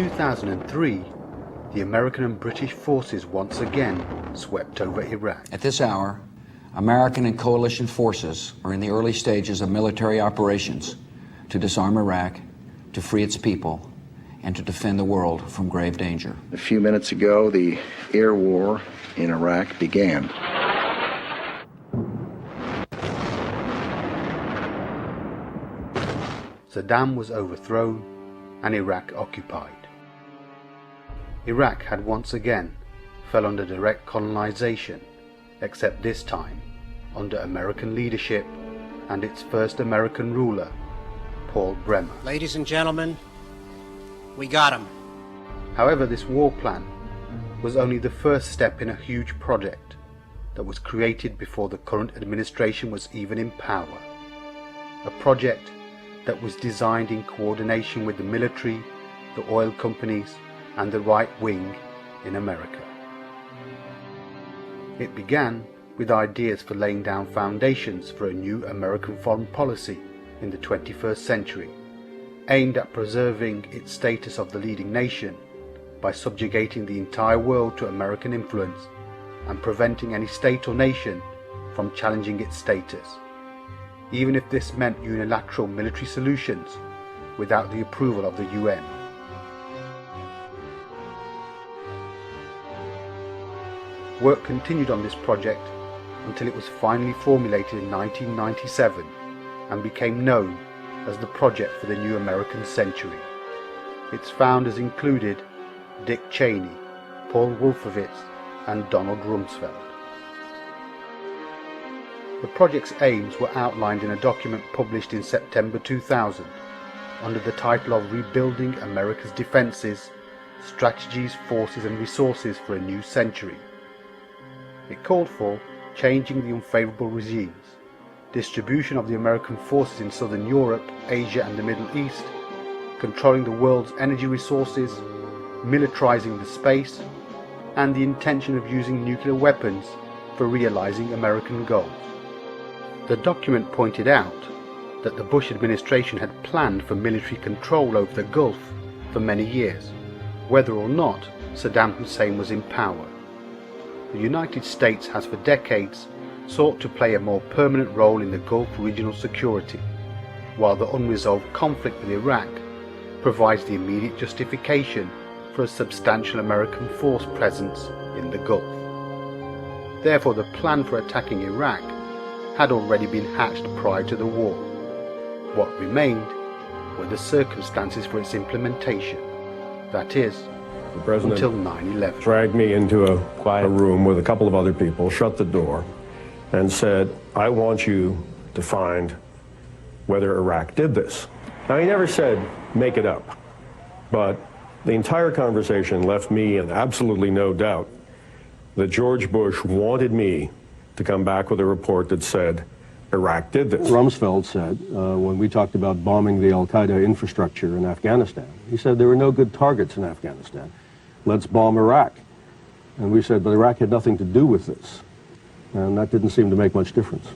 2003, the American and British forces once again swept over Iraq. At this hour, American and coalition forces are in the early stages of military operations to disarm Iraq, to free its people, and to defend the world from grave danger. A few minutes ago, the air war in Iraq began. Saddam was overthrown and Iraq occupied. Iraq had once again fell under direct colonization, except this time under American leadership and its first American ruler, Paul Bremer. Ladies and gentlemen, we got him. However, this war plan was only the first step in a huge project that was created before the current administration was even in power. A project that was designed in coordination with the military, the oil companies, and the right wing in America. It began with ideas for laying down foundations for a new American foreign policy in the 21st century, aimed at preserving its status of the leading nation by subjugating the entire world to American influence and preventing any state or nation from challenging its status, even if this meant unilateral military solutions without the approval of the UN. Work continued on this project until it was finally formulated in 1997 and became known as the Project for the New American Century. Its founders included Dick Cheney, Paul Wolfowitz, and Donald Rumsfeld. The project's aims were outlined in a document published in September 2000 under the title of Rebuilding America's Defenses, Strategies, Forces and Resources for a New Century. It called for changing the unfavorable regimes, distribution of the American forces in Southern Europe, Asia and the Middle East, controlling the world's energy resources, militarizing the space, and the intention of using nuclear weapons for realizing American goals. The document pointed out that the Bush administration had planned for military control over the Gulf for many years, whether or not Saddam Hussein was in power. The United States has for decades sought to play a more permanent role in the Gulf regional security, while the unresolved conflict with Iraq provides the immediate justification for a substantial American force presence in the Gulf. Therefore, the plan for attacking Iraq had already been hatched prior to the war. What remained were the circumstances for its implementation, that is, the president until 9/11. dragged me into a quiet room with a couple of other people, shut the door, and said, "I want you to find whether Iraq did this." Now, he never said, "Make it up," but the entire conversation left me in absolutely no doubt that George Bush wanted me to come back with a report that said, Iraq did this. Rumsfeld said, when we talked about bombing the al-Qaeda infrastructure in Afghanistan, he said there were no good targets in Afghanistan. Let's bomb Iraq. And we said, but Iraq had nothing to do with this. And that didn't seem to make much difference.